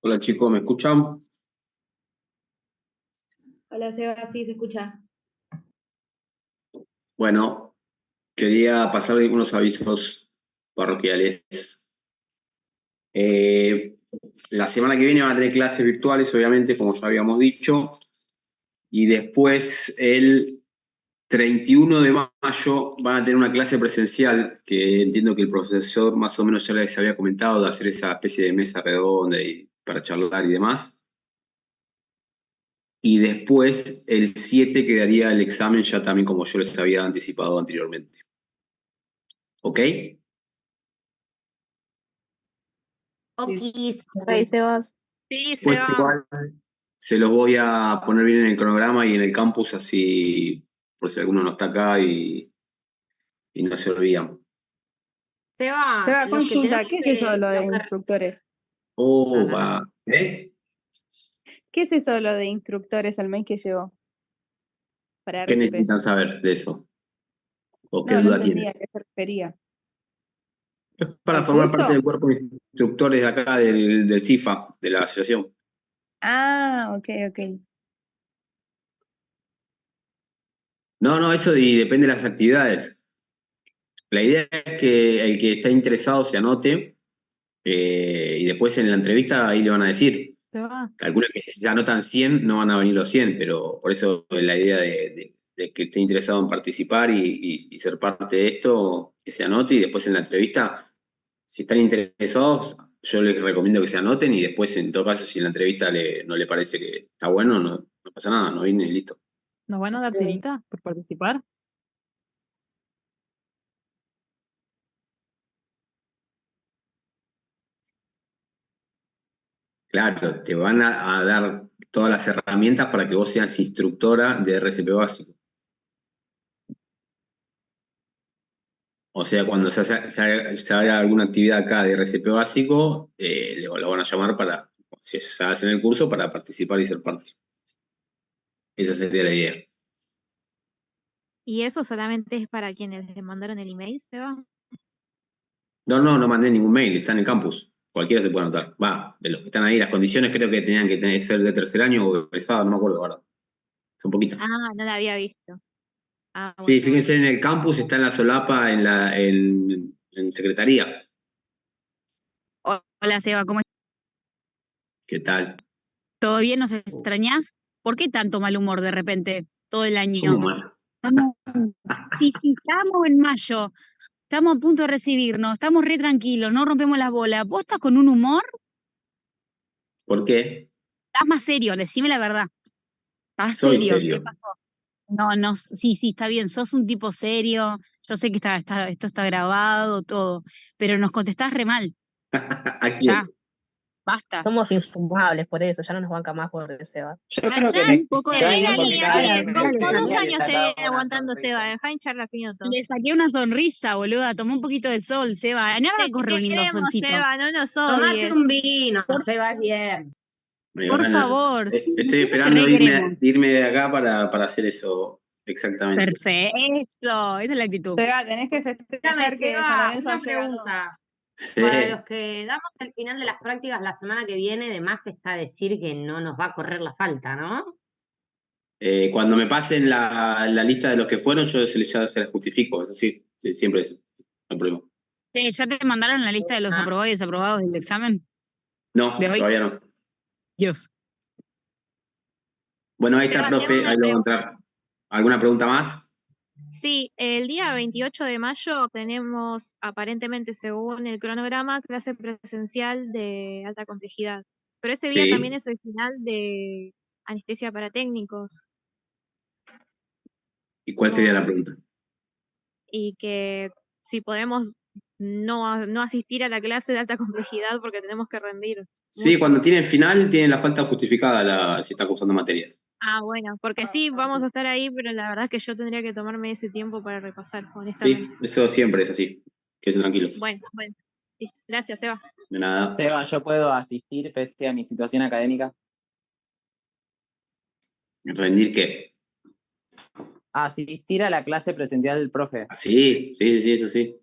Hola chicos, ¿me escuchan? Hola Seba, sí se escucha. Bueno, quería pasar unos avisos parroquiales. Eh, la semana que viene van a tener clases virtuales, obviamente, como ya habíamos dicho, y después el 31 de mayo van a tener una clase presencial, que entiendo que el profesor más o menos ya les había comentado de hacer esa especie de mesa redonda y, para charlar y demás. Y después el 7 quedaría el examen ya también como yo les había anticipado anteriormente. ¿Ok? Okis. Ahí Sebas. Sí, Pues Seba. igual se los voy a poner bien en el cronograma y en el campus, así por si alguno no está acá y no se olvidan. Seba, Seba, los que consulta, tenemos ¿qué es eso lo de los que- instructores? Oh, No, no, no. va. ¿Eh? ¿Qué es eso lo de instructores al mes que llegó para ¿Qué RCP? necesitan saber de eso? ¿O qué No, no duda entendía tienen? a qué se refería. Es para ¿Al formar parte curso? del cuerpo de instructores de acá del CIFA, de la asociación. Ah, ok, ok. No, no, eso y depende de las actividades. La idea es que el que está interesado se anote y después en la entrevista ahí le van a decir. Seba. Calculo que si se anotan 100 no van a venir los 100, pero por eso la idea de que esté interesado en participar y ser parte de esto, que se anote y después en la entrevista, si están interesados, yo les recomiendo que se anoten y después en todo caso si en la entrevista no le parece que está bueno, no pasa nada, no viene y listo. ¿Nos van a dar tirita por participar? Claro, te van a dar todas las herramientas para que vos seas instructora de RCP básico. O sea, cuando se haga alguna actividad acá de RCP básico, lo van a llamar para, si se hacen el curso, para participar y ser parte. Esa sería la idea. ¿Y eso solamente es para quienes les mandaron el email, Seba? No mandé ningún mail, está en el campus. Cualquiera se puede anotar. Va, de los que están ahí, las condiciones creo que tenían que ser de tercer año o egresado, no me acuerdo, ahora. Son poquitas. Ah, no la había visto. Ah, Sí, bueno, bueno. fíjense en el campus, está en la solapa, en secretaría. Hola, Seba, ¿cómo estás? ¿Qué tal? ¿Todo bien? ¿Nos extrañás? ¿Por qué tanto mal humor de repente todo el ¿Cómo año? mal? Estamos, sí, estamos en mayo, estamos a punto de recibirnos, estamos re tranquilos, no rompemos las bolas. ¿Vos estás con un humor? ¿Por qué? Estás más serio, decime la verdad. ¿Estás Soy serio? ¿Qué serio. pasó? No, no, sí, está bien, sos un tipo serio, yo sé que esto está grabado, todo, pero nos contestás re mal, ¿A ya, quién? basta. Somos infumables por eso, ya no nos banca más por Seba. Yo Ya, creo que un poco de Melanie, porque dignidad, cada como dale, 2 día le años te sacaba viene una aguantando sonrisa. Seba, dejá hinchar la piñata. le saqué una sonrisa, boluda, tomó un poquito de sol, Seba, a nada Te corre un lindo queremos, solcito. Seba, no nos Tomate odies. un vino, Por, se va bien. por Bueno, favor, sí, estoy nosotros te esperando re queremos. irme de acá para hacer eso exactamente. Perfecto, esa es la actitud. Seba, tenés que Escúchame, festejar que San Seba, Lorenzo una haya ganado. pregunta. Para los Sí. que damos el final de las prácticas la semana que viene, de más está decir que no nos va a correr la falta, ¿no? Cuando me pasen la lista de los que fueron, yo ya se las justifico. Eso sí, sí, siempre es un problema. ¿Ya te mandaron la lista de los Ah, aprobados y desaprobados del examen de No, hoy? todavía no. Dios. Bueno, ahí está el Seba, tengo profe, una ahí lo va a pregunta. entrar. ¿Alguna pregunta más? Sí, el día 28 de mayo tenemos, aparentemente, según el cronograma, clase presencial de alta complejidad. Pero ese día también Sí. es el final de anestesia para técnicos. ¿Y cuál sería la pregunta? Y que si podemos no asistir a la clase de alta complejidad porque tenemos que rendir Sí, mucho. cuando tienen final, tienen la falta justificada si está cursando materias. Ah, bueno, porque sí, vamos a estar ahí, pero la verdad es que yo tendría que tomarme ese tiempo para repasar, Sí, honestamente. eso siempre es así. Quédense tranquilos. Bueno, listo. Gracias, Eva. De nada. Seba, ¿yo puedo asistir pese a mi situación académica? ¿Rendir qué? Asistir a la clase presencial del profe. Ah, sí, eso sí.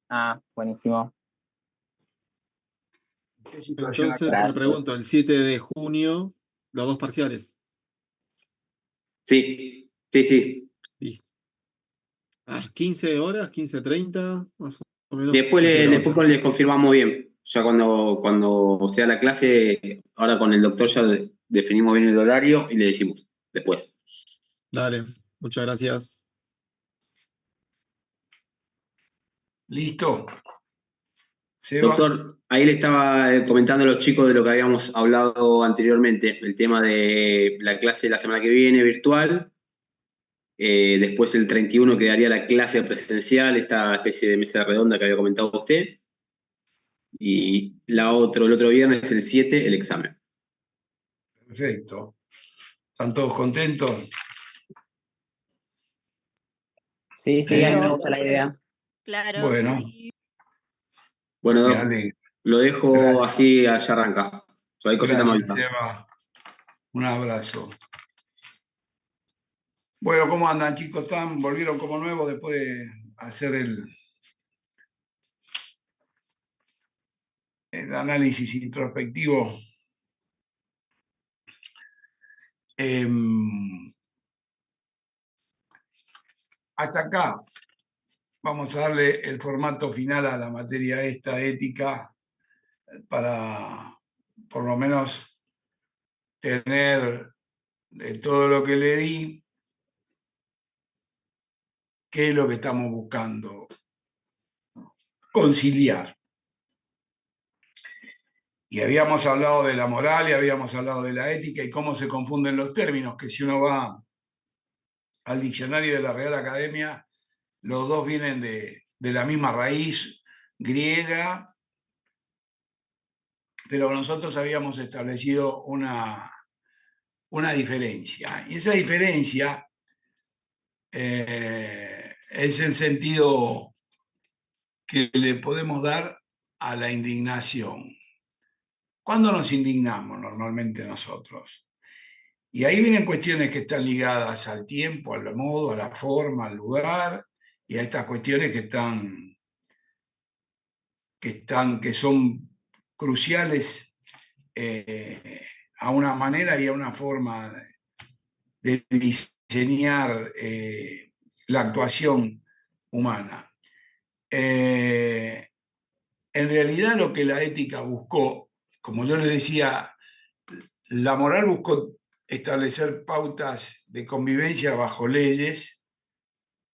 Ah, buenísimo. Entonces, me Gracias. pregunto, el 7 de junio, los 2 parciales. Sí. Listo. A las 15 horas, 15:30, más o menos. Después ¿a qué hora va a después ser? les confirmamos bien. Ya cuando sea la clase, ahora con el doctor ya definimos bien el horario y le decimos después. Dale, muchas gracias. ¿Listo? Seba. Doctor, ahí le estaba comentando a los chicos de lo que habíamos hablado anteriormente, el tema de la clase la semana que viene virtual. Después el 31 quedaría la clase presencial, esta especie de mesa redonda que había comentado usted. Y el otro viernes, el 7, el examen. Perfecto. ¿Están todos contentos? Sí, a mí me gusta la idea. Claro. Bueno. Sí. Bueno, Me Doc, alegro. lo dejo Gracias. así, allá arranca. Si hay cositas más Gracias, Seba. Un abrazo. Bueno, ¿cómo andan, chicos? ¿Volvieron como nuevos después de hacer el análisis introspectivo? Hasta acá vamos a darle el formato final a la materia esta ética para por lo menos tener de todo lo que le di, qué es lo que estamos buscando conciliar. Y habíamos hablado de la moral y habíamos hablado de la ética y cómo se confunden los términos, que si uno va al diccionario de la Real Academia, los dos vienen de la misma raíz griega, pero nosotros habíamos establecido una diferencia. Y esa diferencia es el sentido que le podemos dar a la indignación. ¿Cuándo nos indignamos normalmente nosotros? Y ahí vienen cuestiones que están ligadas al tiempo, al modo, a la forma, al lugar, y a estas cuestiones que son cruciales a una manera y a una forma de diseñar la actuación humana. En realidad lo que la ética buscó, como yo les decía, la moral buscó establecer pautas de convivencia bajo leyes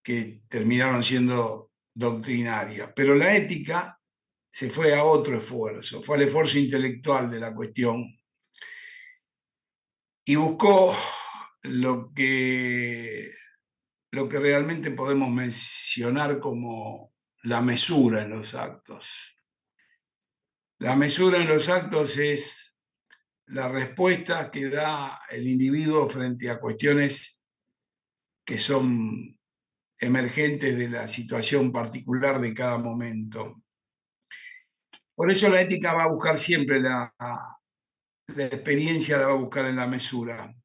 que terminaron siendo doctrinarias, pero la ética se fue a otro esfuerzo, fue al esfuerzo intelectual de la cuestión y buscó lo que realmente podemos mencionar como la mesura en los actos. La mesura en los actos es la respuesta que da el individuo frente a cuestiones que son emergentes de la situación particular de cada momento. Por eso la ética va a buscar siempre la experiencia, la va a buscar en la mesura,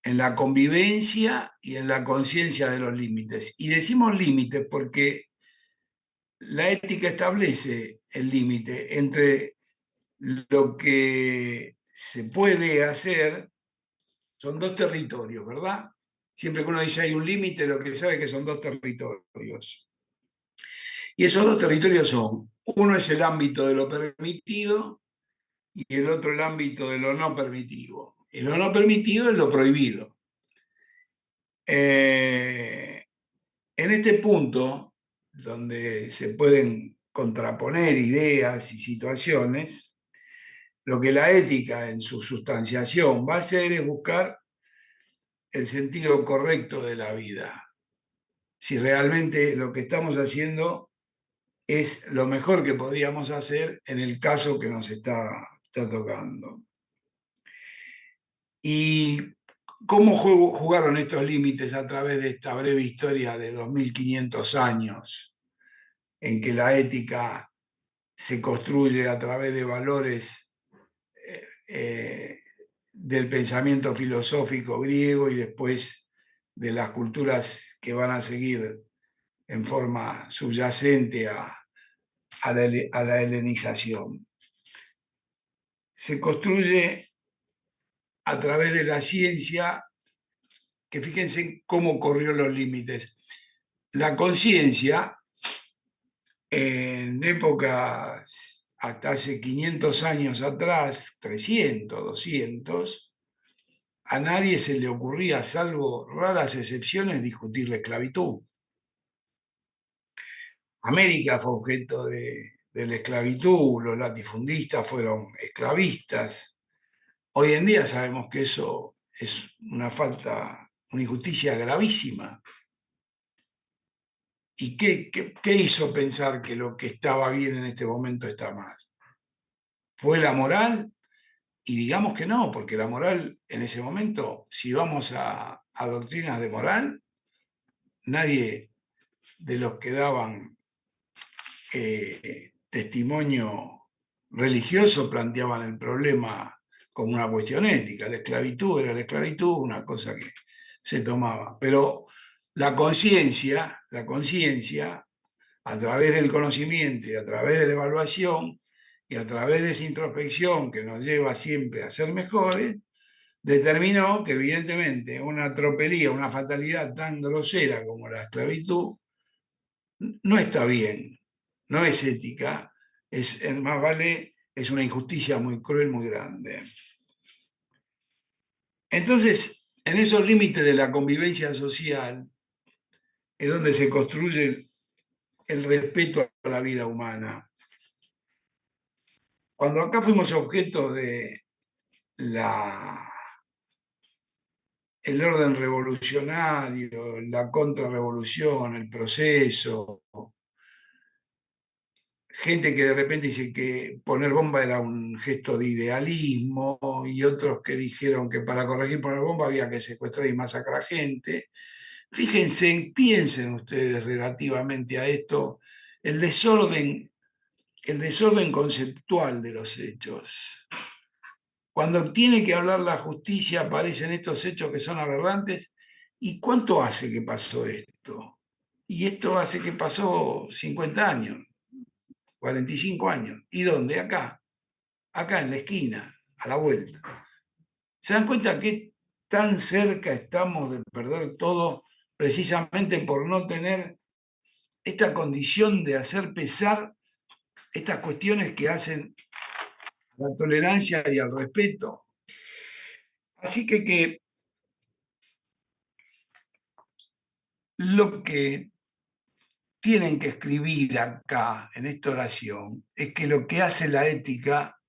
en la convivencia y en la conciencia de los límites. Y decimos límites porque la ética establece el límite entre lo que se puede hacer, son dos territorios, ¿verdad? Siempre que uno dice hay un límite, lo que sabe es que son dos territorios. Y esos dos territorios son, uno es el ámbito de lo permitido y el otro el ámbito de lo no permitido. Y lo no permitido es lo prohibido. En este punto, donde se pueden contraponer ideas y situaciones, Lo que la ética en su sustanciación va a hacer es buscar el sentido correcto de la vida. Si realmente lo que estamos haciendo es lo mejor que podríamos hacer en el caso que nos está tocando. ¿Y cómo jugaron estos límites a través de esta breve historia de 2500 años en que la ética se construye a través de valores del pensamiento filosófico griego y después de las culturas que van a seguir en forma subyacente a la helenización? Se construye a través de la ciencia, que fíjense cómo corrió los límites. La conciencia, en épocas hasta hace 500 años atrás, 300, 200, a nadie se le ocurría, salvo raras excepciones, discutir la esclavitud. América fue objeto de la esclavitud, los latifundistas fueron esclavistas. Hoy en día sabemos que eso es una injusticia gravísima. ¿Y qué hizo pensar que lo que estaba bien en este momento está mal? ¿Fue la moral? Y digamos que no, porque la moral en ese momento, si vamos a doctrinas de moral, nadie de los que daban testimonio religioso planteaban el problema como una cuestión ética. La esclavitud era la esclavitud, una cosa que se tomaba. Pero la conciencia, a través del conocimiento y a través de la evaluación y a través de esa introspección que nos lleva siempre a ser mejores, determinó que evidentemente una tropelía, una fatalidad tan grosera como la esclavitud, no está bien, no es ética, más vale, es una injusticia muy cruel, muy grande. Entonces, en esos límites de la convivencia social es donde se construye el respeto a la vida humana. Cuando acá fuimos objeto de el orden revolucionario, la contrarrevolución, el proceso, gente que de repente dice que poner bomba era un gesto de idealismo y otros que dijeron que para corregir poner bomba había que secuestrar y masacrar gente. Fíjense, piensen ustedes relativamente a esto, el desorden conceptual de los hechos. Cuando tiene que hablar la justicia aparecen estos hechos que son aberrantes. ¿Y cuánto hace que pasó esto? Y esto hace que pasó 50 años, 45 años. ¿Y dónde? Acá en la esquina, a la vuelta. ¿Se dan cuenta que tan cerca estamos de perder todo precisamente por no tener esta condición de hacer pesar estas cuestiones que hacen la tolerancia y al respeto? Así que lo que tienen que escribir acá en esta oración es que lo que hace la ética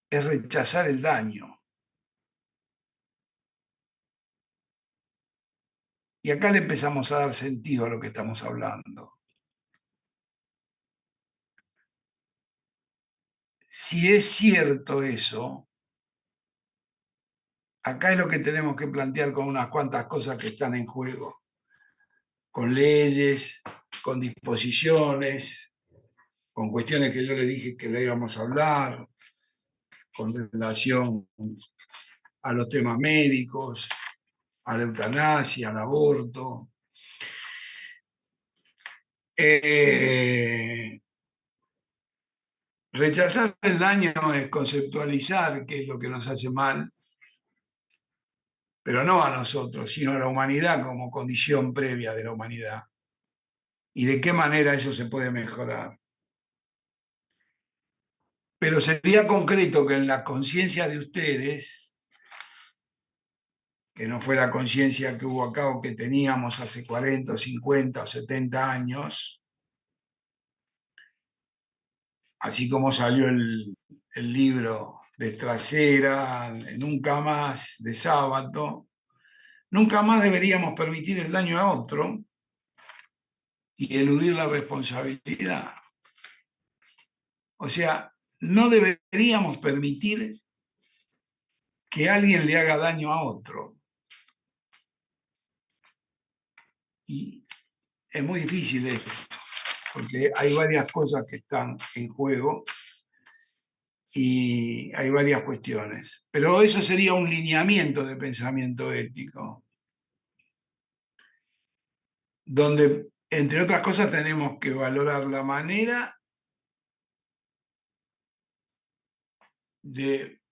es rechazar el daño. Y acá le empezamos a dar sentido a lo que estamos hablando. Si es cierto eso, acá es lo que tenemos que plantear con unas cuantas cosas que están en juego, con leyes, con disposiciones, con cuestiones que yo le dije que le íbamos a hablar, con relación a los temas médicos, a la eutanasia, al aborto. Rechazar el daño es conceptualizar qué es lo que nos hace mal, pero no a nosotros, sino a la humanidad como condición previa de la humanidad. Y de qué manera eso se puede mejorar. Pero sería concreto que en la conciencia de ustedes, que no fue la conciencia que hubo acá o que teníamos hace 40, 50 o 70 años, así como salió el libro de Trasera, Nunca Más, de Sábato, nunca más deberíamos permitir el daño a otro y eludir la responsabilidad. O sea, no deberíamos permitir que alguien le haga daño a otro. Y es muy difícil esto, porque hay varias cosas que están en juego y hay varias cuestiones. Pero eso sería un lineamiento de pensamiento ético, donde, entre otras cosas, tenemos que valorar la manera de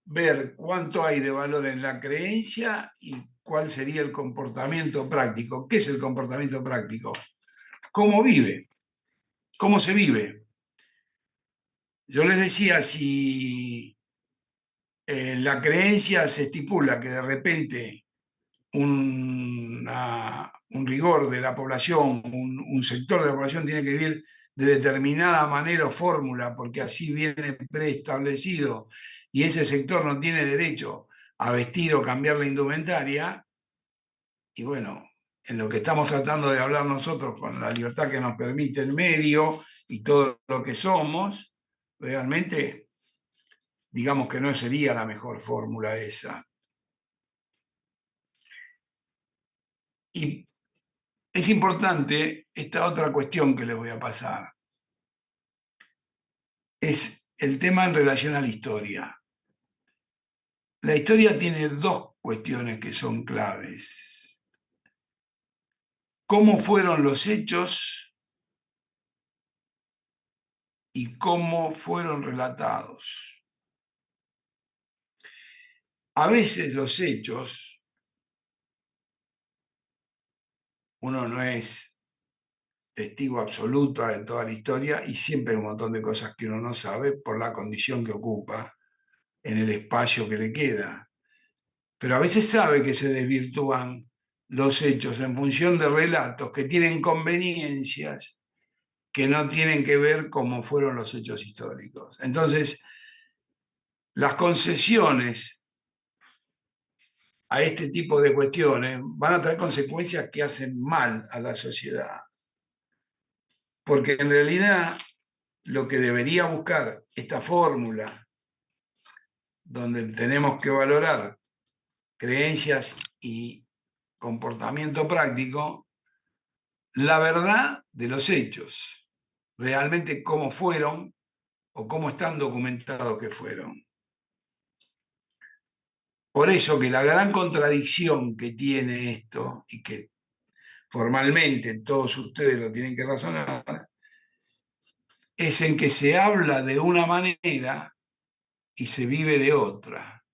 ver cuánto hay de valor en la creencia y cuál sería el comportamiento práctico. ¿Qué es el comportamiento práctico? ¿Cómo vive? ¿Cómo se vive? Yo les decía, si la creencia se estipula que de repente un rigor de la población, un sector de la población tiene que vivir de determinada manera o fórmula, porque así viene preestablecido, y ese sector no tiene derecho a vestir o cambiar la indumentaria, y bueno, en lo que estamos tratando de hablar nosotros con la libertad que nos permite el medio y todo lo que somos, realmente digamos que no sería la mejor fórmula esa. Y es importante esta otra cuestión que les voy a pasar. Es el tema en relación a la historia. La historia tiene dos cuestiones que son claves. ¿Cómo fueron los hechos y cómo fueron relatados? A veces los hechos, uno no es testigo absoluto de toda la historia y siempre hay un montón de cosas que uno no sabe por la condición que ocupa en el espacio que le queda. Pero a veces sabe que se desvirtúan los hechos en función de relatos que tienen conveniencias que no tienen que ver cómo fueron los hechos históricos. Entonces, las concesiones a este tipo de cuestiones van a traer consecuencias que hacen mal a la sociedad. Porque en realidad lo que debería buscar esta fórmula, donde tenemos que valorar creencias y comportamiento práctico, la verdad de los hechos, realmente cómo fueron o cómo están documentados que fueron. Por eso que la gran contradicción que tiene esto, y que formalmente todos ustedes lo tienen que razonar, es en que se habla de una manera y se vive de otra.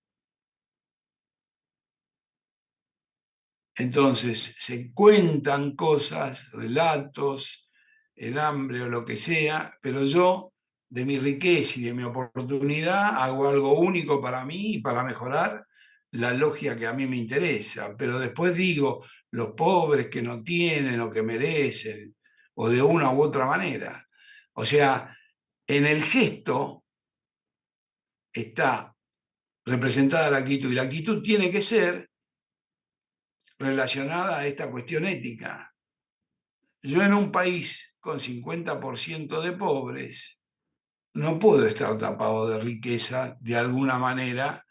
Entonces se cuentan cosas, relatos, el hambre o lo que sea, pero yo, de mi riqueza y de mi oportunidad, hago algo único para mí y para mejorar la logia que a mí me interesa. Pero después digo, los pobres que no tienen o que merecen, o de una u otra manera. O sea, en el gesto está representada la actitud, y la actitud tiene que ser relacionada a esta cuestión ética. Yo en un país con 50% de pobres no puedo estar tapado de riqueza de alguna manera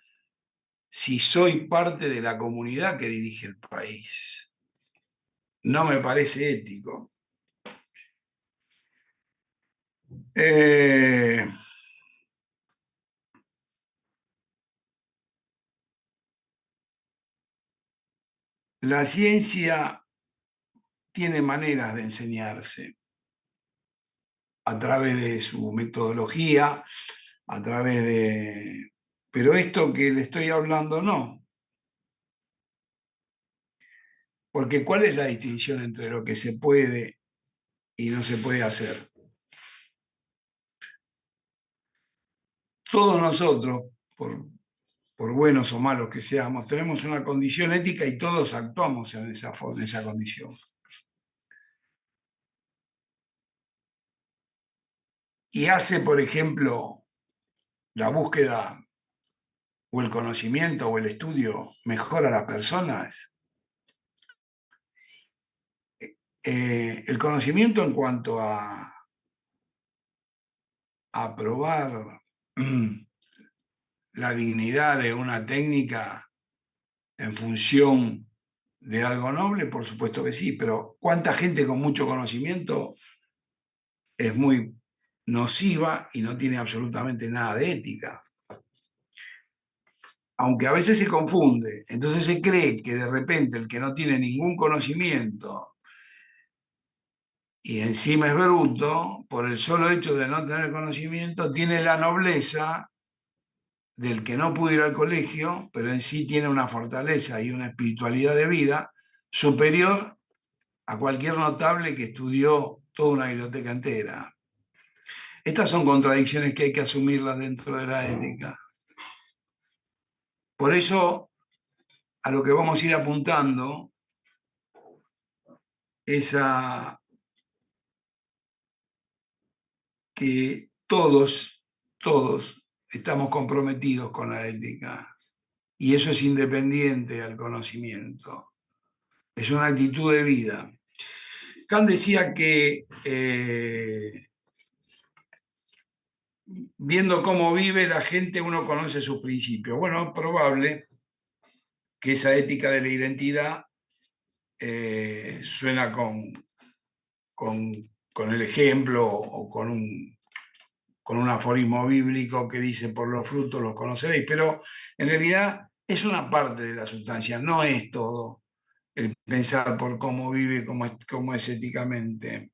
si soy parte de la comunidad que dirige el país. No me parece ético. La ciencia tiene maneras de enseñarse a través de su metodología, a través de... Pero esto que le estoy hablando no. Porque ¿cuál es la distinción entre lo que se puede y no se puede hacer? Todos nosotros, por buenos o malos que seamos, tenemos una condición ética y todos actuamos en esa condición. y hace, por ejemplo, la búsqueda o el conocimiento o el estudio mejor a las personas, el conocimiento en cuanto a probar la dignidad de una técnica en función de algo noble, por supuesto que sí, pero ¿cuánta gente con mucho conocimiento es muy nociva y no tiene absolutamente nada de ética? Aunque a veces se confunde, entonces se cree que de repente el que no tiene ningún conocimiento y encima es bruto, por el solo hecho de no tener conocimiento, tiene la nobleza del que no pudo ir al colegio, pero en sí tiene una fortaleza y una espiritualidad de vida superior a cualquier notable que estudió toda una biblioteca entera. Estas son contradicciones que hay que asumirlas dentro de la ética. Por eso, a lo que vamos a ir apuntando es a que todos estamos comprometidos con la ética, y eso es independiente al conocimiento. Es una actitud de vida. Kant decía que viendo cómo vive la gente, uno conoce sus principios. Bueno, es probable que esa ética de la identidad suena con el ejemplo o con un aforismo bíblico que dice: por los frutos los conoceréis, pero en realidad es una parte de la sustancia, no es todo el pensar por cómo vive, cómo es éticamente.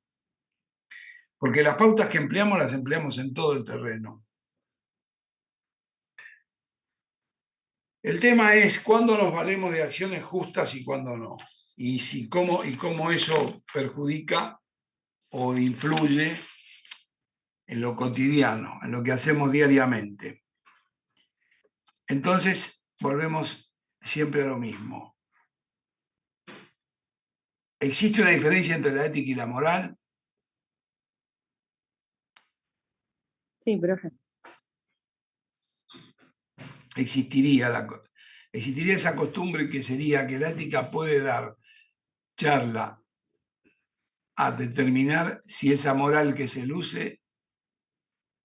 Porque las pautas que empleamos las empleamos en todo el terreno. El tema es cuándo nos valemos de acciones justas y cuándo no. Y cómo eso perjudica o influye en lo cotidiano, en lo que hacemos diariamente. Entonces, volvemos siempre a lo mismo. ¿Existe una diferencia entre la ética y la moral? Sí, profe. Existiría esa costumbre que sería que la ética puede dar charla a determinar si esa moral que se luce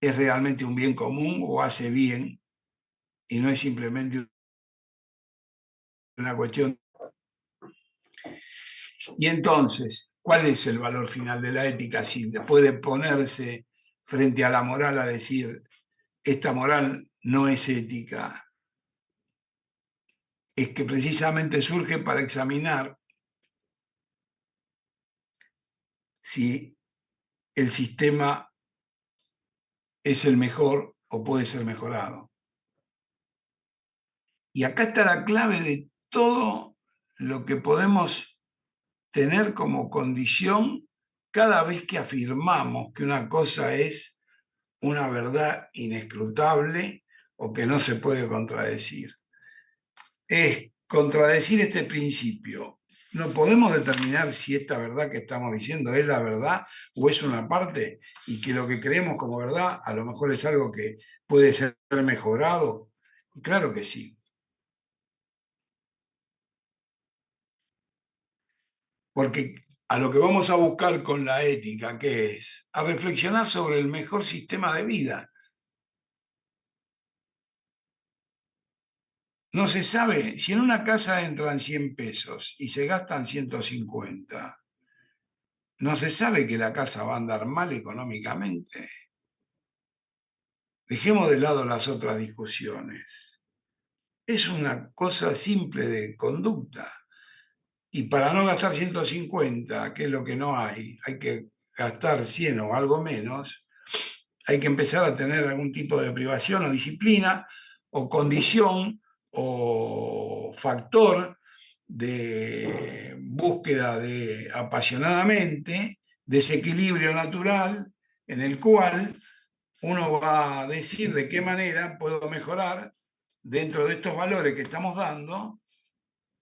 es realmente un bien común o hace bien y no es simplemente una cuestión. Y entonces, ¿cuál es el valor final de la ética? Si puede ponerse frente a la moral a decir, esta moral no es ética, es que precisamente surge para examinar si el sistema es el mejor o puede ser mejorado. Y acá está la clave de todo lo que podemos tener como condición cada vez que afirmamos que una cosa es una verdad inescrutable o que no se puede contradecir. Es contradecir este principio. No podemos determinar si esta verdad que estamos diciendo es la verdad o es una parte, y que lo que creemos como verdad a lo mejor es algo que puede ser mejorado. Y claro que sí. Porque a lo que vamos a buscar con la ética, ¿qué es? A reflexionar sobre el mejor sistema de vida. No se sabe, si en una casa entran 100 pesos y se gastan 150, no se sabe que la casa va a andar mal económicamente. Dejemos de lado las otras discusiones. Es una cosa simple de conducta. Y para no gastar 150, que es lo que no hay que gastar 100 o algo menos, hay que empezar a tener algún tipo de privación o disciplina o condición o factor de búsqueda de apasionadamente, desequilibrio natural, en el cual uno va a decir de qué manera puedo mejorar dentro de estos valores que estamos dando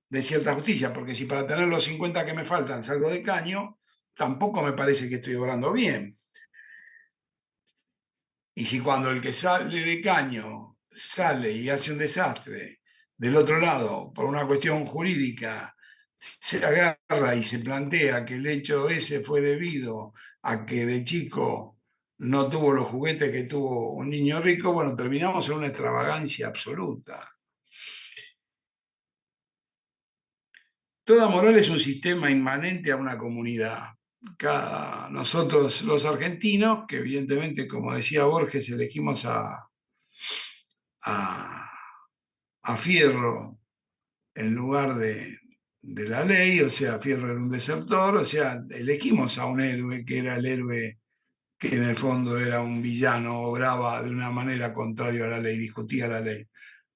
de cierta justicia, porque si para tener los 50 que me faltan salgo de caño, tampoco me parece que estoy obrando bien. Y si cuando el que sale de caño sale y hace un desastre del otro lado por una cuestión jurídica, se agarra y se plantea que el hecho ese fue debido a que de chico no tuvo los juguetes que tuvo un niño rico, bueno, terminamos en una extravagancia absoluta. Toda moral es un sistema inmanente a una comunidad. Nosotros los argentinos, que evidentemente, como decía Borges, elegimos a Fierro en lugar de la ley, o sea, Fierro era un desertor, o sea, elegimos a un héroe que era el héroe que en el fondo era un villano, obraba de una manera contraria a la ley, discutía la ley.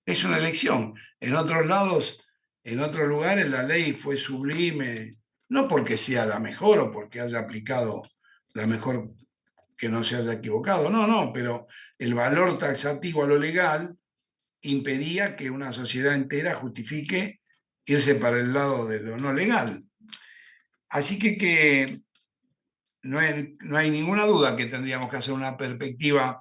Es una elección. En otros lados, en otros lugares, la ley fue sublime, no porque sea la mejor o porque haya aplicado la mejor que no se haya equivocado, no, pero el valor taxativo a lo legal impedía que una sociedad entera justifique irse para el lado de lo no legal. Así que no hay ninguna duda que tendríamos que hacer una perspectiva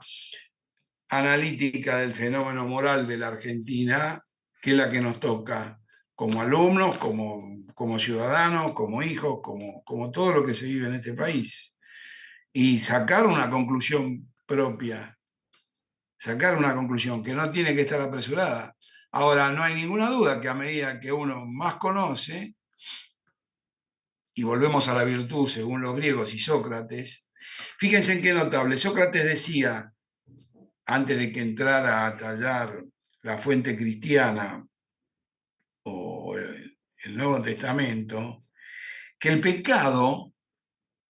analítica del fenómeno moral de la Argentina, que es la que nos toca como alumnos, como ciudadanos, como hijos, como todo lo que se vive en este país. Y sacar una conclusión propia, sacar una conclusión que no tiene que estar apresurada. Ahora, no hay ninguna duda que a medida que uno más conoce, y volvemos a la virtud según los griegos y Sócrates, fíjense en qué notable. Sócrates decía, antes de que entrara a tallar la fuente cristiana o el Nuevo Testamento, que el pecado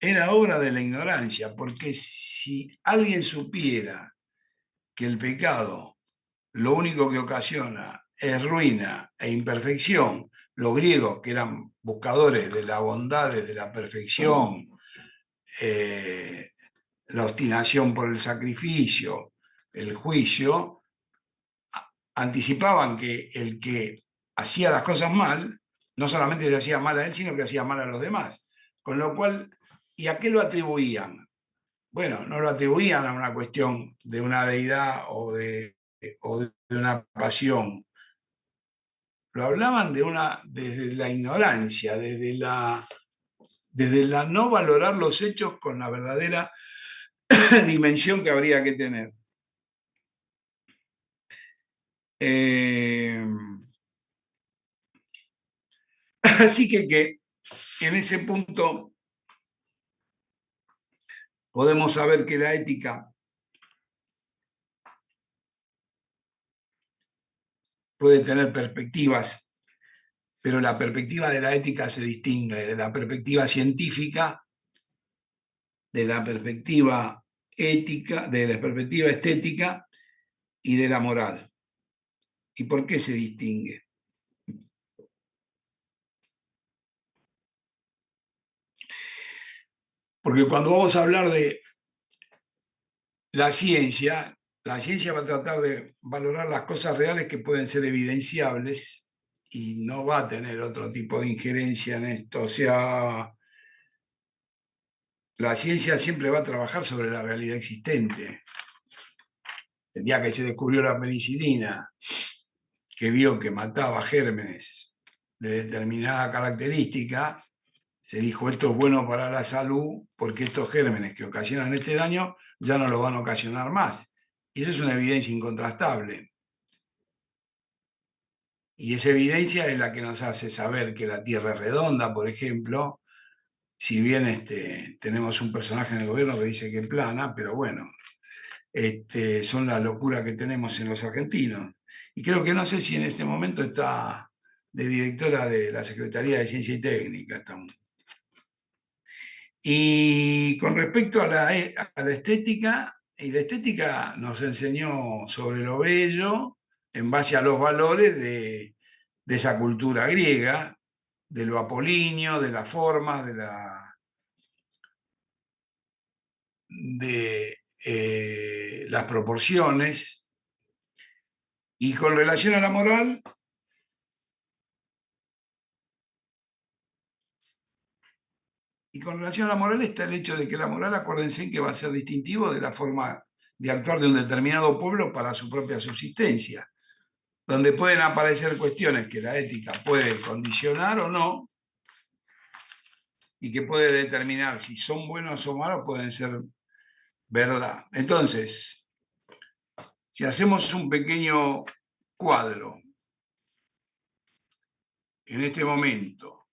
era obra de la ignorancia, porque si alguien supiera que el pecado lo único que ocasiona es ruina e imperfección, los griegos, que eran buscadores de la bondad, de la perfección, la obstinación por el sacrificio, el juicio, anticipaban que el que hacía las cosas mal, no solamente se hacía mal a él, sino que hacía mal a los demás. Con lo cual, ¿y a qué lo atribuían? Bueno, no lo atribuían a una cuestión de una deidad o de una pasión. Lo hablaban desde la ignorancia, desde la no valorar los hechos con la verdadera dimensión que habría que tener. Así que en ese punto podemos saber que la ética puede tener perspectivas, pero la perspectiva de la ética se distingue de la perspectiva científica, de la perspectiva ética, de la perspectiva estética y de la moral. ¿Y por qué se distingue? Porque cuando vamos a hablar de la ciencia va a tratar de valorar las cosas reales que pueden ser evidenciables y no va a tener otro tipo de injerencia en esto. O sea, la ciencia siempre va a trabajar sobre la realidad existente. El día que se descubrió la penicilina, que vio que mataba gérmenes de determinada característica, se dijo, esto es bueno para la salud porque estos gérmenes que ocasionan este daño ya no lo van a ocasionar más. Y eso es una evidencia incontrastable. Y esa evidencia es la que nos hace saber que la Tierra es redonda, por ejemplo, si bien tenemos un personaje en el gobierno que dice que es plana, pero bueno, son las locuras que tenemos en los argentinos. Y creo que no sé si en este momento está de directora de la Secretaría de Ciencia y Técnica. Y con respecto a la estética, y la estética nos enseñó sobre lo bello en base a los valores de esa cultura griega, de lo apolíneo, de las formas, de las proporciones. Y con relación a la moral, está el hecho de que la moral, acuérdense que va a ser distintivo de la forma de actuar de un determinado pueblo para su propia subsistencia, donde pueden aparecer cuestiones que la ética puede condicionar o no, y que puede determinar si son buenos o malos, pueden ser verdad. Entonces, si hacemos un pequeño cuadro en este momento,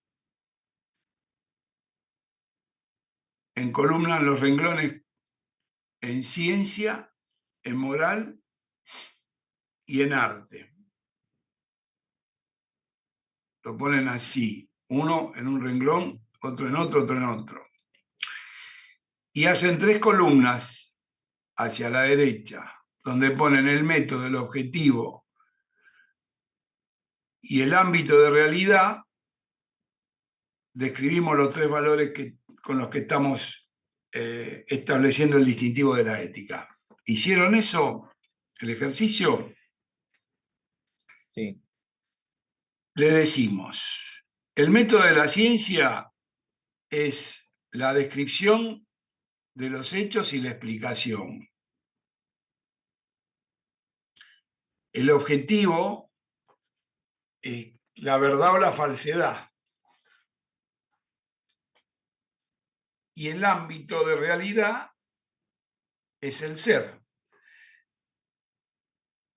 en columnas los renglones en ciencia, en moral y en arte. Lo ponen así, uno en un renglón, otro en otro, otro en otro. Y hacen 3 columnas hacia la derecha, donde ponen el método, el objetivo y el ámbito de realidad. Describimos los 3 valores con los que estamos estableciendo el distintivo de la ética. ¿Hicieron eso, el ejercicio? Sí. Le decimos, el método de la ciencia es la descripción de los hechos y la explicación. El objetivo es la verdad o la falsedad. Y el ámbito de realidad es el ser.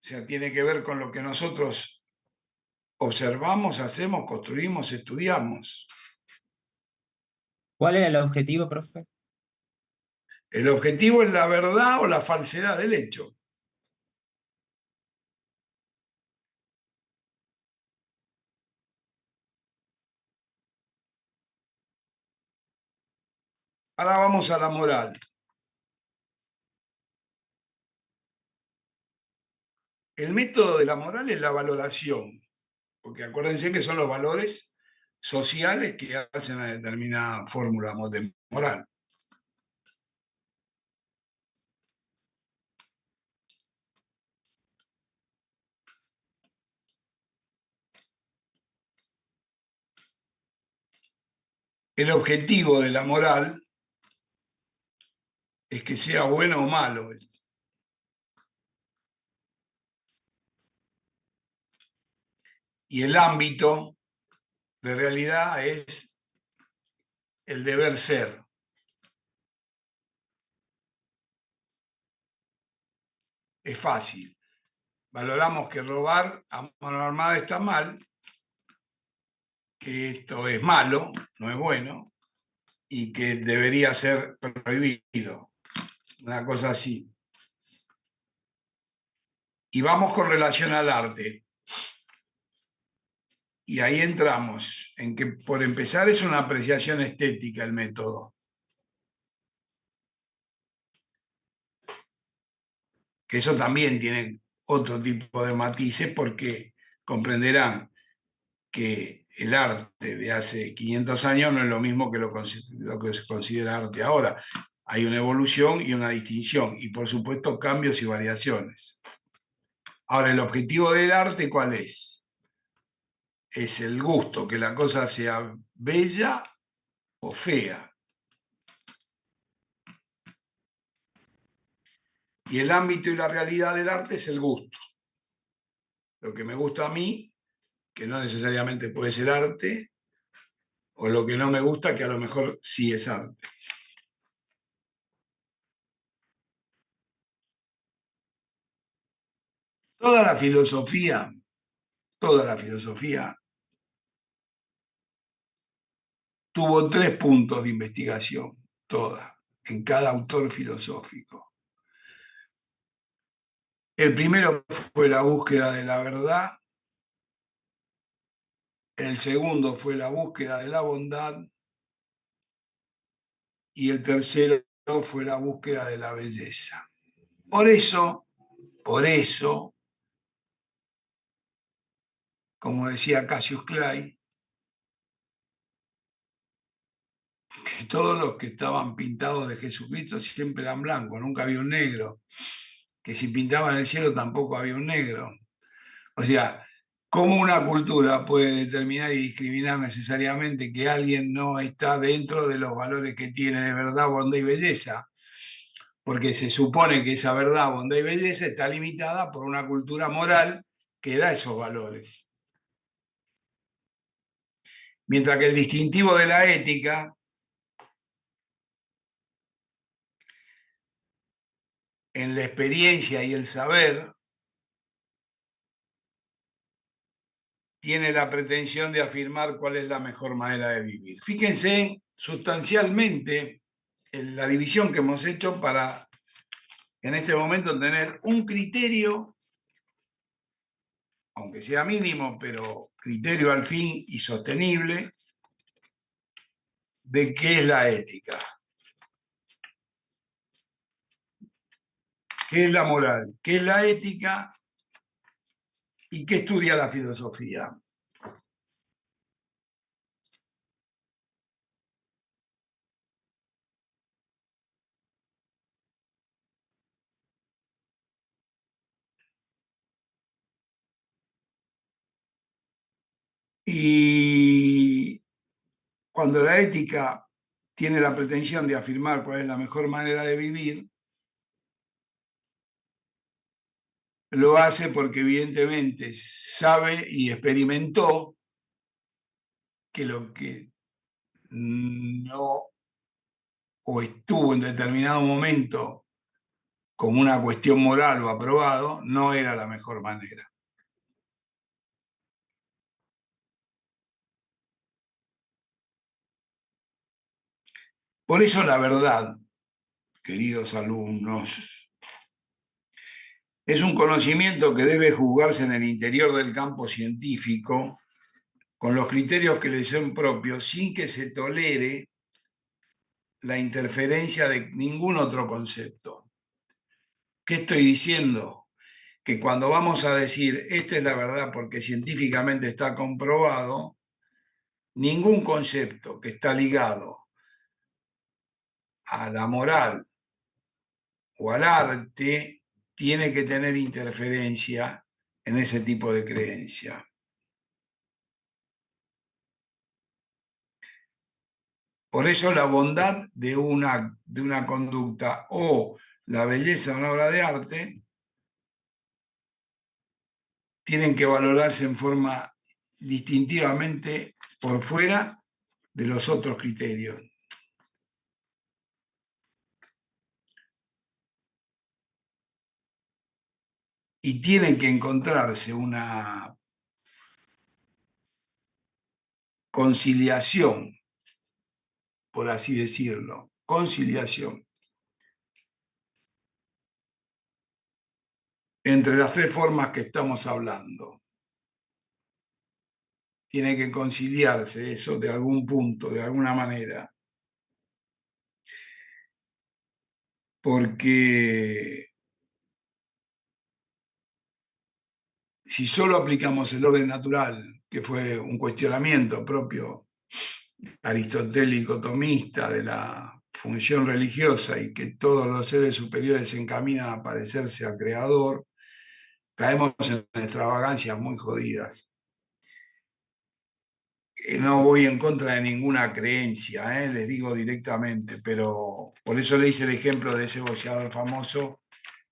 O sea, tiene que ver con lo que nosotros observamos, hacemos, construimos, estudiamos. ¿Cuál era el objetivo, profe? El objetivo es la verdad o la falsedad del hecho. Ahora vamos a la moral. El método de la moral es la valoración, porque acuérdense que son los valores sociales que hacen una determinada fórmula de moral. El objetivo de la moral es que sea bueno o malo. Y el ámbito de realidad es el deber ser. Es fácil. Valoramos que robar a mano armada está mal, que esto es malo, no es bueno, y que debería ser prohibido. Una cosa así. Y vamos con relación al arte. Y ahí entramos en que, por empezar, es una apreciación estética el método. Que eso también tiene otro tipo de matices, porque comprenderán que el arte de hace 500 años no es lo mismo que lo que se considera arte ahora. Hay una evolución y una distinción, y por supuesto cambios y variaciones. Ahora, el objetivo del arte, ¿cuál es? Es el gusto, que la cosa sea bella o fea. Y el ámbito y la realidad del arte es el gusto. Lo que me gusta a mí, que no necesariamente puede ser arte, o lo que no me gusta, que a lo mejor sí es arte. Toda la filosofía tuvo 3 puntos de investigación, toda, en cada autor filosófico. El primero fue la búsqueda de la verdad, el segundo fue la búsqueda de la bondad, y el tercero fue la búsqueda de la belleza. Por eso, como decía Cassius Clay, que todos los que estaban pintados de Jesucristo siempre eran blancos, nunca había un negro, que si pintaban el cielo tampoco había un negro. O sea, ¿cómo una cultura puede determinar y discriminar necesariamente que alguien no está dentro de los valores que tiene de verdad, bondad y belleza? porque se supone que esa verdad, bondad y belleza está limitada por una cultura moral que da esos valores. Mientras que el distintivo de la ética en la experiencia y el saber tiene la pretensión de afirmar cuál es la mejor manera de vivir. Fíjense sustancialmente en la división que hemos hecho para en este momento tener un criterio, aunque sea mínimo, pero criterio al fin y sostenible, de qué es la ética, qué es la moral, qué es la ética y qué estudia la filosofía. Y cuando la ética tiene la pretensión de afirmar cuál es la mejor manera de vivir, lo hace porque evidentemente sabe y experimentó que lo que no o estuvo en determinado momento como una cuestión moral o aprobado, no era la mejor manera. Por eso la verdad, queridos alumnos, es un conocimiento que debe juzgarse en el interior del campo científico con los criterios que le son propios, sin que se tolere la interferencia de ningún otro concepto. ¿Qué estoy diciendo? Que cuando vamos a decir esta es la verdad porque científicamente está comprobado, ningún concepto que está ligado a la moral o al arte tiene que tener interferencia en ese tipo de creencia. Por eso la bondad de una conducta o la belleza de una obra de arte tienen que valorarse en forma distintivamente por fuera de los otros criterios. Y tiene que encontrarse una conciliación, por así decirlo, conciliación entre las tres formas que estamos hablando. Tiene que conciliarse eso de algún punto, de alguna manera. Porque si solo aplicamos el orden natural, que fue un cuestionamiento propio aristotélico tomista de la función religiosa y que todos los seres superiores se encaminan a parecerse al Creador, caemos en extravagancias muy jodidas. No voy en contra de ninguna creencia, les digo directamente, pero por eso le hice el ejemplo de ese boxeador famoso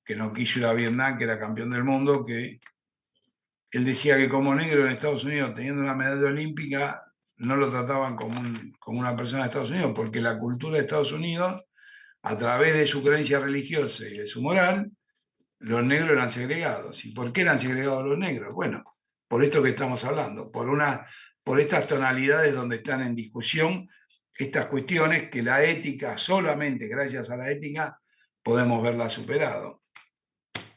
que no quiso ir a Vietnam, que era campeón del mundo, que él decía que como negro en Estados Unidos, teniendo una medalla olímpica, no lo trataban como una persona de Estados Unidos, porque la cultura de Estados Unidos, a través de su creencia religiosa y de su moral, los negros eran segregados. ¿Y por qué eran segregados los negros? Bueno, por esto que estamos hablando, por estas tonalidades donde están en discusión estas cuestiones que la ética, solamente gracias a la ética, podemos verla superado.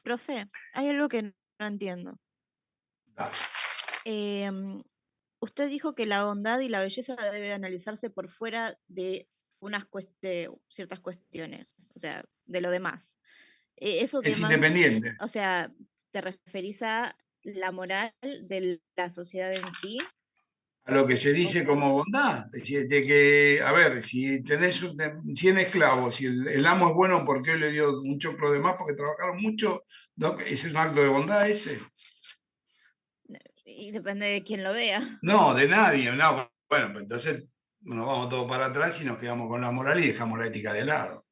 Profe, hay algo que no entiendo. Dale. Usted dijo que la bondad y la belleza debe analizarse por fuera de ciertas cuestiones, o sea, de lo demás. Eso Es independiente. O sea, ¿te referís a la moral de la sociedad en sí? A lo que se dice como bondad. De que, a ver, si tenés 100 esclavos y el amo es bueno porque le dio un choclo de más porque trabajaron mucho, ¿no? ¿Es un acto de bondad ese? Y depende de quién lo vea. No, de nadie. No, bueno, pues entonces nos vamos todos para atrás y nos quedamos con la moral y dejamos la ética de lado.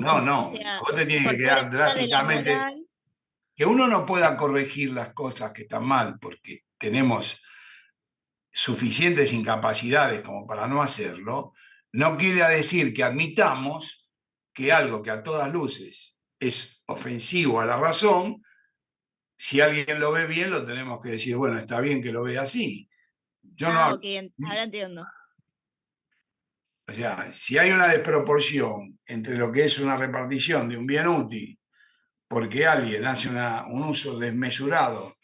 No, O sea, vos te tienes por que quedar fuera de la drásticamente. moral, Que uno no pueda corregir las cosas que están mal, porque tenemos suficientes incapacidades como para no hacerlo, no quiere decir que admitamos que algo que a todas luces es ofensivo a la razón, si alguien lo ve bien, lo tenemos que decir, bueno, está bien que lo vea así. Yo no hablo. ok, ahora entiendo. O sea, si hay una desproporción entre lo que es una repartición de un bien útil, porque alguien hace un uso desmesurado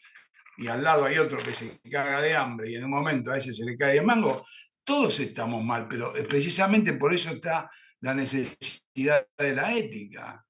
y al lado hay otro que se caga de hambre y en un momento a ese se le cae el mango, todos estamos mal, pero precisamente por eso está la necesidad de la ética.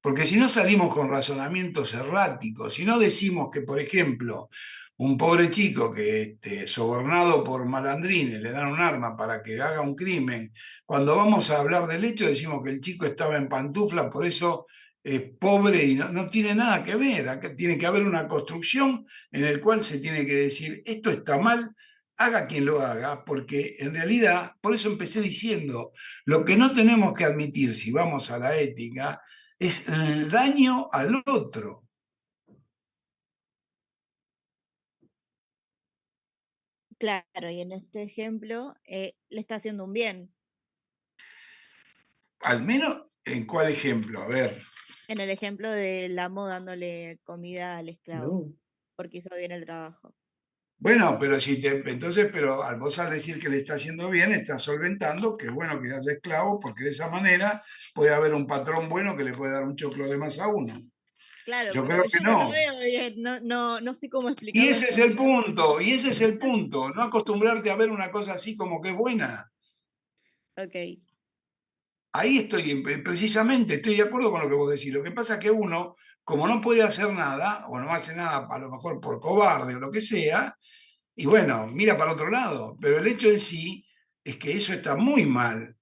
Porque si no salimos con razonamientos erráticos, si no decimos que, por ejemplo, un pobre chico que sobornado por malandrines le dan un arma para que haga un crimen, cuando vamos a hablar del hecho decimos que el chico estaba en pantufla, por eso es pobre y no tiene nada que ver. Acá tiene que haber una construcción en la cual se tiene que decir, esto está mal, haga quien lo haga, porque en realidad, por eso empecé diciendo, lo que no tenemos que admitir si vamos a la ética es el daño al otro. Claro, y en este ejemplo le está haciendo un bien. Al menos, ¿en cuál ejemplo? A ver. En el ejemplo del amo dándole comida al esclavo, No. porque hizo bien el trabajo. Bueno, pero pero vos al decir que le está haciendo bien, está solventando que es bueno que haya esclavo, porque de esa manera puede haber un patrón bueno que le puede dar un choclo de más a uno. Claro, Yo pero creo que yo no lo no. veo bien, no sé cómo Y explicarlo. ese es el punto, y ese es el punto. No acostumbrarte a ver una cosa así como que es buena. Ok, Ahí estoy, precisamente, estoy de acuerdo con lo que vos decís. Lo que pasa es que uno, como no puede hacer nada, o no hace nada a lo mejor por cobarde o lo que sea, y bueno, mira para otro lado. Pero el hecho en sí es que eso está muy mal.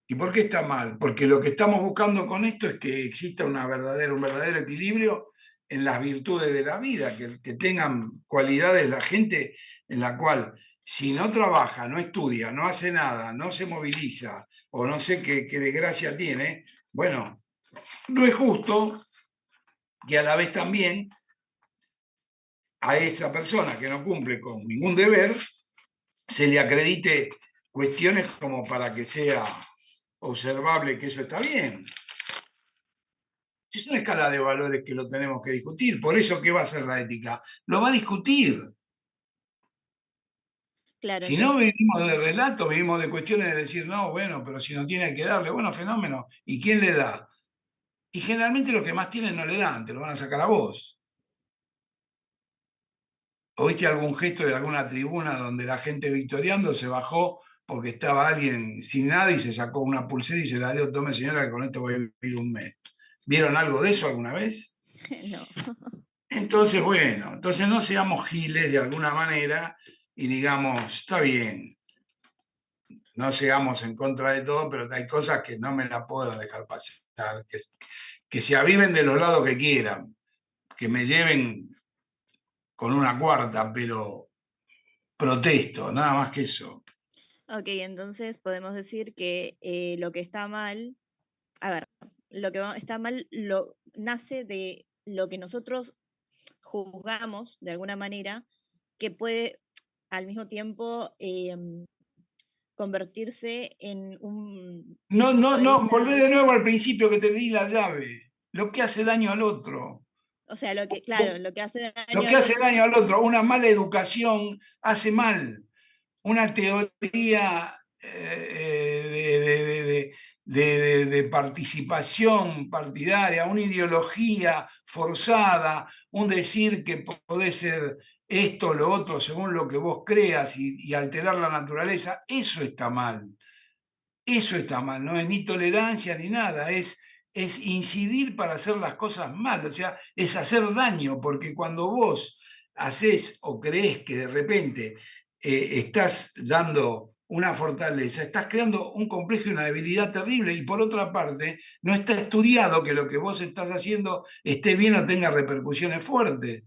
¿Y por qué está mal? Porque lo que estamos buscando con esto es que exista un verdadero equilibrio en las virtudes de la vida, que tengan cualidades la gente en la cual si no trabaja, no estudia, no hace nada, no se moviliza o no sé qué desgracia tiene, bueno, no es justo que a la vez también a esa persona que no cumple con ningún deber se le acredite cuestiones como para que sea observable que eso está bien. Es una escala de valores que lo tenemos que discutir. Por eso, ¿qué va a hacer la ética? Lo va a discutir. claro, Si no entonces, vivimos de relato, vivimos de cuestiones de decir, no, bueno, pero si no tiene que darle, bueno, fenómeno. ¿Y quién le da? Y generalmente los que más tienen no le dan, te lo van a sacar a vos. ¿Oíste algún gesto de alguna tribuna donde la gente victoriando se bajó porque estaba alguien sin nada y se sacó una pulsera y se la dio, tome señora, que con esto voy a vivir un mes? ¿Vieron algo de eso alguna vez? no. Entonces, bueno, entonces no seamos giles de alguna manera y digamos, está bien, no seamos en contra de todo, pero hay cosas que no me la puedo dejar pasar, que se aviven de los lados que quieran, que me lleven con una cuarta, pero protesto, nada más que eso. Ok, entonces podemos decir que lo que está mal, a ver, lo que está mal nace de lo que nosotros juzgamos de alguna manera, que puede al mismo tiempo convertirse en un No, punto no, de no, vista, volvé de nuevo al principio que te di la llave, lo que hace daño al otro. o sea, lo que, claro, lo que hace Lo daño que al hace otro, daño al otro, una mala educación hace mal. Una teoría de participación partidaria, una ideología forzada, un decir que podés ser esto o lo otro según lo que vos creas y alterar la naturaleza, eso está mal. Eso está mal, no es ni tolerancia ni nada, es incidir para hacer las cosas mal, o sea, es hacer daño, porque cuando vos haces o crees que de repente estás dando una fortaleza, estás creando un complejo y una debilidad terrible, y por otra parte, no está estudiado que lo que vos estás haciendo esté bien o tenga repercusiones fuertes.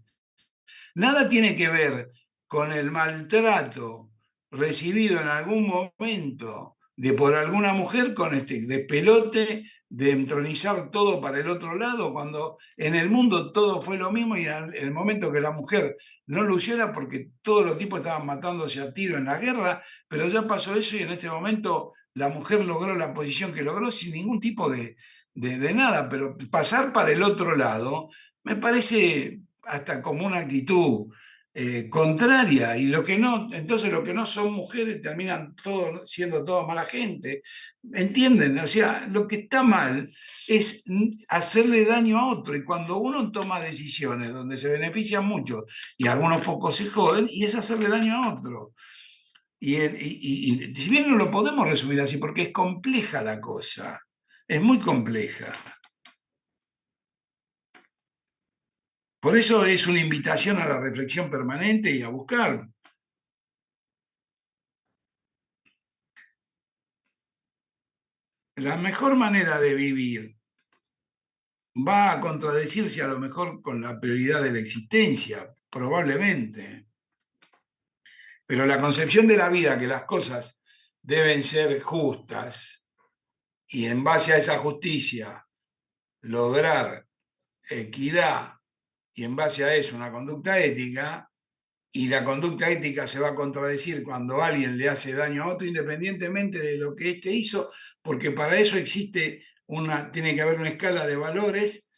Nada tiene que ver con el maltrato recibido en algún momento por alguna mujer con este despelote de entronizar todo para el otro lado, cuando en el mundo todo fue lo mismo y en el momento que la mujer no luciera porque todos los tipos estaban matándose a tiro en la guerra, pero ya pasó eso y en este momento la mujer logró la posición que logró sin ningún tipo de nada, pero pasar para el otro lado me parece hasta como una actitud contraria, y entonces lo que no son mujeres terminan siendo toda mala gente. ¿Entienden? O sea, lo que está mal es hacerle daño a otro, y cuando uno toma decisiones donde se benefician mucho y algunos pocos se joden, y es hacerle daño a otro. Y si bien no lo podemos resumir así, porque es compleja la cosa, es muy compleja. Por eso es una invitación a la reflexión permanente y a buscar. La mejor manera de vivir va a contradecirse a lo mejor con la prioridad de la existencia, probablemente. Pero la concepción de la vida, que las cosas deben ser justas y en base a esa justicia lograr equidad y en base a eso una conducta ética, y la conducta ética se va a contradecir cuando alguien le hace daño a otro, independientemente de lo que éste hizo, porque para eso tiene que haber una escala de valores,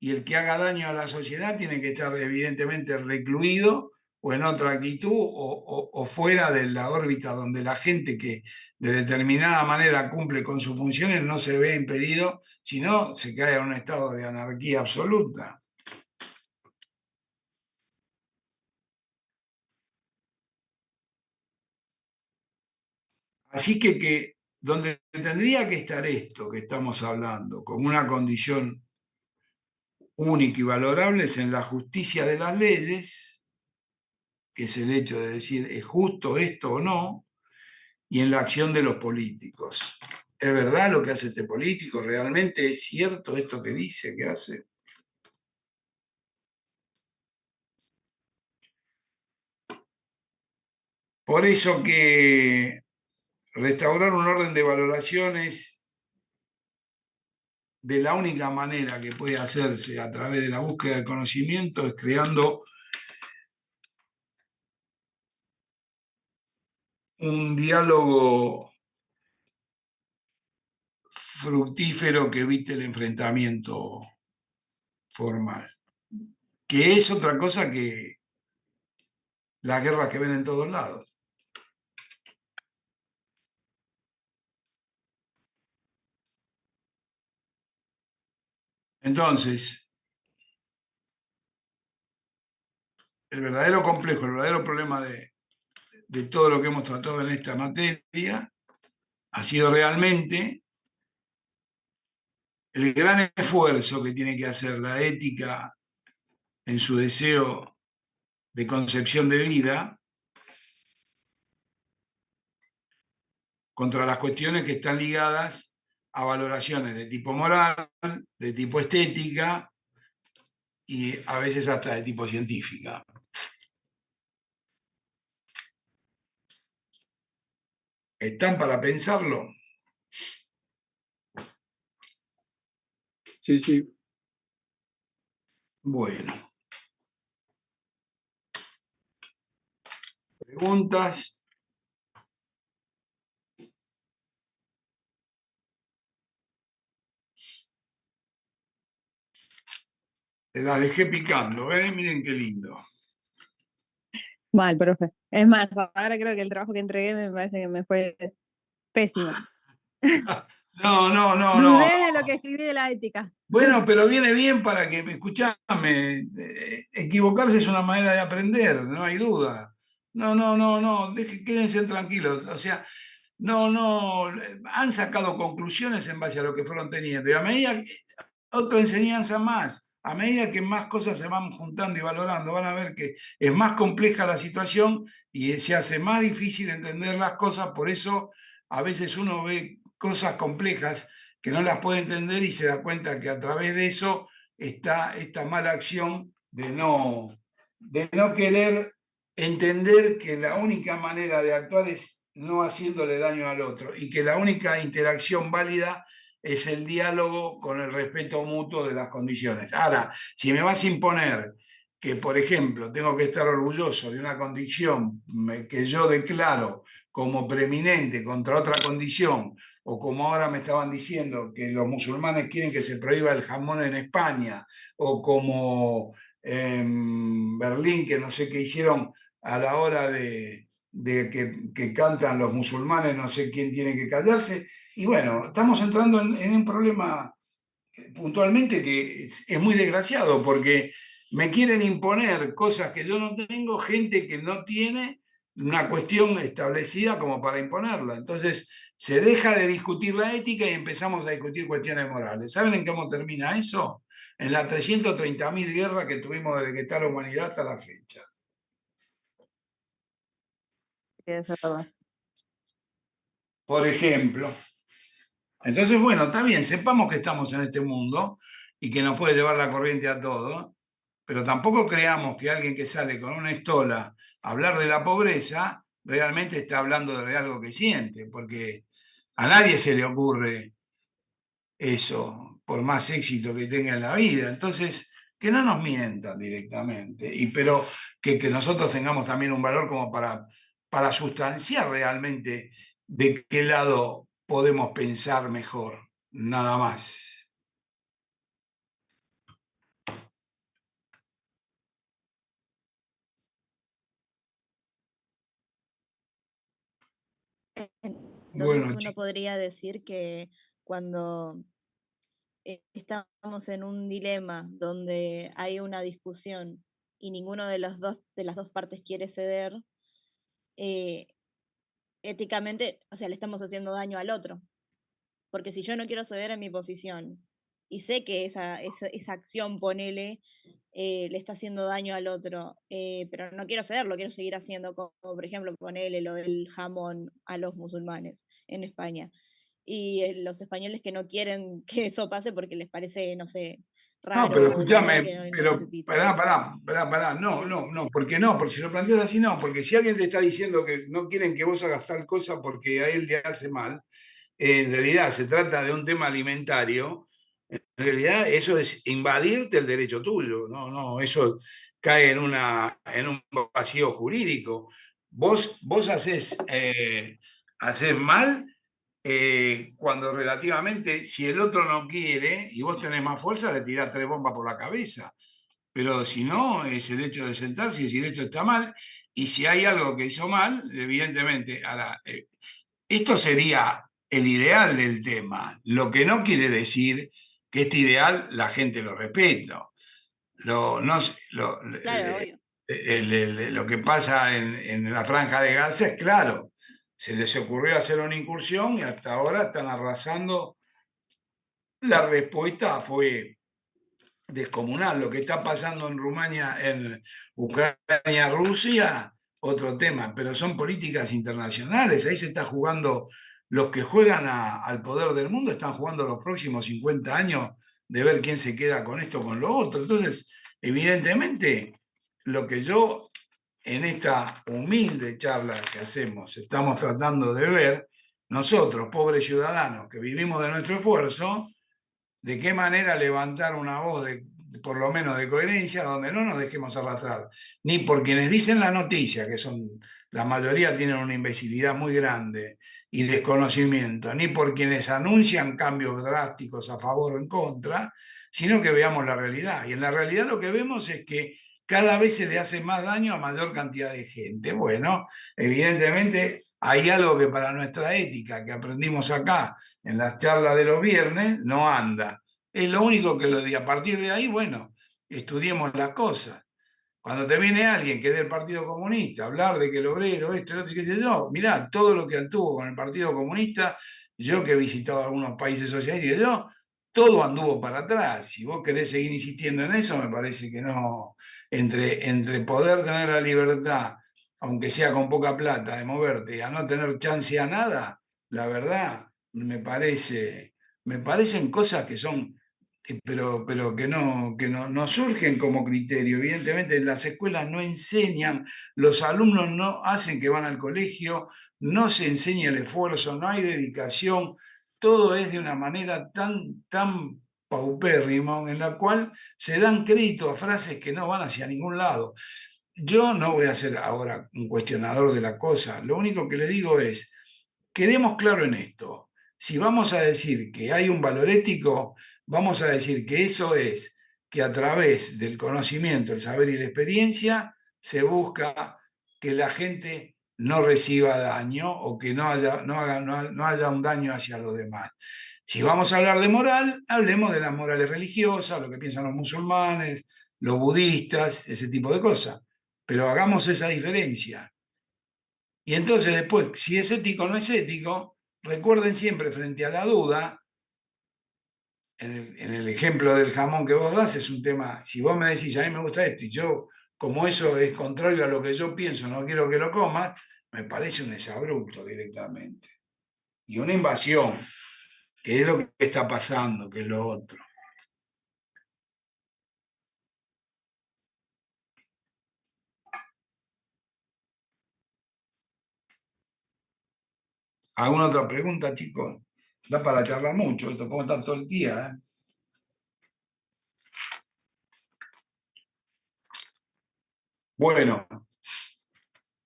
y el que haga daño a la sociedad tiene que estar evidentemente recluido o en otra actitud o fuera de la órbita donde la gente que de determinada manera cumple con sus funciones no se ve impedido, sino se cae a un estado de anarquía absoluta. Así que donde tendría que estar esto que estamos hablando, como una condición única y valorable, es en la justicia de las leyes, que es el hecho de decir, ¿es justo esto o no? Y en la acción de los políticos. ¿Es verdad lo que hace este político? ¿Realmente es cierto esto que dice que hace? Por eso que restaurar un orden de valoraciones de la única manera que puede hacerse a través de la búsqueda del conocimiento es creando un diálogo fructífero que evite el enfrentamiento formal, que es otra cosa que las guerras que ven en todos lados. Entonces, el verdadero complejo, el verdadero problema de todo lo que hemos tratado en esta materia ha sido realmente el gran esfuerzo que tiene que hacer la ética en su deseo de concepción de vida contra las cuestiones que están ligadas a valoraciones de tipo moral, de tipo estética y a veces hasta de tipo científica. ¿Están para pensarlo? Sí, sí. Bueno. ¿Preguntas? Te las dejé picando, ¿eh? Miren qué lindo. Mal, profe. Es más, ahora creo que el trabajo que entregué me parece que me fue pésimo. No. Dudé de lo que escribí de la ética. Bueno, pero viene bien para que, escuchame, equivocarse es una manera de aprender, no hay duda. No, quédense tranquilos. O sea, no, han sacado conclusiones en base a lo que fueron teniendo. Y a medida, otra enseñanza más, a medida que más cosas se van juntando y valorando, van a ver que es más compleja la situación y se hace más difícil entender las cosas. Por eso a veces uno ve cosas complejas que no las puede entender y se da cuenta que a través de eso está esta mala acción de no querer entender que la única manera de actuar es no haciéndole daño al otro y que la única interacción válida es el diálogo con el respeto mutuo de las condiciones. Ahora, si me vas a imponer que, por ejemplo, tengo que estar orgulloso de una condición que yo declaro como preeminente contra otra condición, o como ahora me estaban diciendo que los musulmanes quieren que se prohíba el jamón en España, o como en Berlín, que no sé qué hicieron a la hora de que cantan los musulmanes, no sé quién tiene que callarse. Y bueno, estamos entrando en un problema puntualmente que es muy desgraciado, porque me quieren imponer cosas que yo no tengo, gente que no tiene una cuestión establecida como para imponerla. Entonces se deja de discutir la ética y empezamos a discutir cuestiones morales. ¿Saben en cómo termina eso? En las 330.000 guerras que tuvimos desde que está la humanidad hasta la fecha. Sí, eso es verdad. Por ejemplo. Entonces, bueno, está bien, sepamos que estamos en este mundo y que nos puede llevar la corriente a todos, pero tampoco creamos que alguien que sale con una estola a hablar de la pobreza realmente está hablando de algo que siente, porque a nadie se le ocurre eso, por más éxito que tenga en la vida. Entonces, que no nos mientan directamente, pero que nosotros tengamos también un valor como para sustanciar realmente de qué lado podemos pensar mejor, nada más. Entonces Bueno, uno podría decir que cuando estamos en un dilema donde hay una discusión y ninguno de las dos partes quiere ceder, eh, éticamente, o sea, le estamos haciendo daño al otro. Porque si yo no quiero ceder en mi posición y sé que esa acción, ponele, le está haciendo daño al otro, pero no quiero ceder, lo quiero seguir haciendo, como por ejemplo, ponele lo del jamón a los musulmanes en España. Y los españoles que no quieren que eso pase porque les parece, no sé, no, raro pero o comida que escúchame, no pero necesitan. pará, no, ¿por qué no? Porque si lo planteas así, no, porque si alguien te está diciendo que no quieren que vos hagas tal cosa porque a él le hace mal, en realidad se trata de un tema alimentario, en realidad eso es invadirte el derecho tuyo, no, eso cae en un vacío jurídico. Vos haces mal cuando relativamente, si el otro no quiere y vos tenés más fuerza, le tirás 3 bombas por la cabeza. Pero si no, es el hecho de sentarse y decir esto está mal, y si hay algo que hizo mal, evidentemente, ahora, esto sería el ideal del tema, lo que no quiere decir que este ideal la gente lo respeta. Claro, obvio. Lo que pasa en la Franja de Gaza es claro, se les ocurrió hacer una incursión y hasta ahora están arrasando. La respuesta fue descomunal. Lo que está pasando en Rumania, en Ucrania, Rusia, otro tema, pero son políticas internacionales. Ahí se está jugando, los que juegan al poder del mundo están jugando los próximos 50 años de ver quién se queda con esto, con lo otro. Entonces, evidentemente, lo que yo en esta humilde charla que hacemos estamos tratando de ver, nosotros, pobres ciudadanos que vivimos de nuestro esfuerzo, de qué manera levantar una voz por lo menos de coherencia, donde no nos dejemos arrastrar, ni por quienes dicen la noticia, que son, la mayoría tienen una imbecilidad muy grande y desconocimiento, ni por quienes anuncian cambios drásticos a favor o en contra, sino que veamos la realidad. Y en la realidad lo que vemos es que cada vez se le hace más daño a mayor cantidad de gente. Bueno, evidentemente hay algo que para nuestra ética que aprendimos acá en las charlas de los viernes no anda. Es lo único que lo di. A partir de ahí, bueno, estudiemos las cosas. Cuando te viene alguien que es del Partido Comunista a hablar de que el obrero, esto, el otro, qué sé yo, mirá, todo lo que anduvo con el Partido Comunista, yo que he visitado algunos países socialistas, todo anduvo para atrás. Si vos querés seguir insistiendo en eso, me parece que no. Entre poder tener la libertad, aunque sea con poca plata, de moverte, a no tener chance a nada, la verdad, me parecen cosas que son pero que no surgen como criterio. Evidentemente, las escuelas no enseñan, los alumnos no hacen que van al colegio, no se enseña el esfuerzo, no hay dedicación, todo es de una manera tan paupérrimo en la cual se dan crédito a frases que no van hacia ningún lado. Yo no voy a ser ahora un cuestionador de la cosa, lo único que le digo es, quedemos claro en esto, si vamos a decir que hay un valor ético, vamos a decir que eso es que a través del conocimiento, el saber y la experiencia se busca que la gente no reciba daño o que no haya un daño hacia los demás. Si vamos a hablar de moral, hablemos de las morales religiosas, lo que piensan los musulmanes, los budistas, ese tipo de cosas. Pero hagamos esa diferencia. Y entonces después, si es ético o no es ético, recuerden siempre frente a la duda, en el ejemplo del jamón que vos das, es un tema, si vos me decís, a mí me gusta esto, y yo, como eso es contrario a lo que yo pienso, no quiero que lo comas, me parece un exabrupto directamente. Y una invasión, que es lo que está pasando, que es lo otro. ¿Alguna otra pregunta, chicos? Da para charlar mucho, esto podemos estar todo el día, ¿eh? Bueno,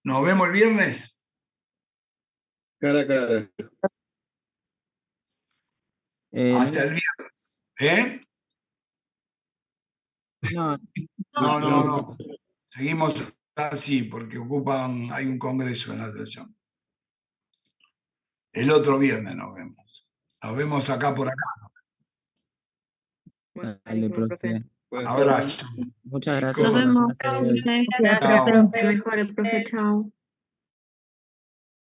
nos vemos el viernes. Cara a cara. Hasta el viernes. ¿Eh? No, No. Seguimos así porque hay un congreso en la sesión. El otro viernes nos vemos. Nos vemos acá por acá. dale, profe. Buenas Abrazo. Muchas Chicos. gracias. Nos vemos. por la clase de hoy. Chao. Que mejore, profe, chao.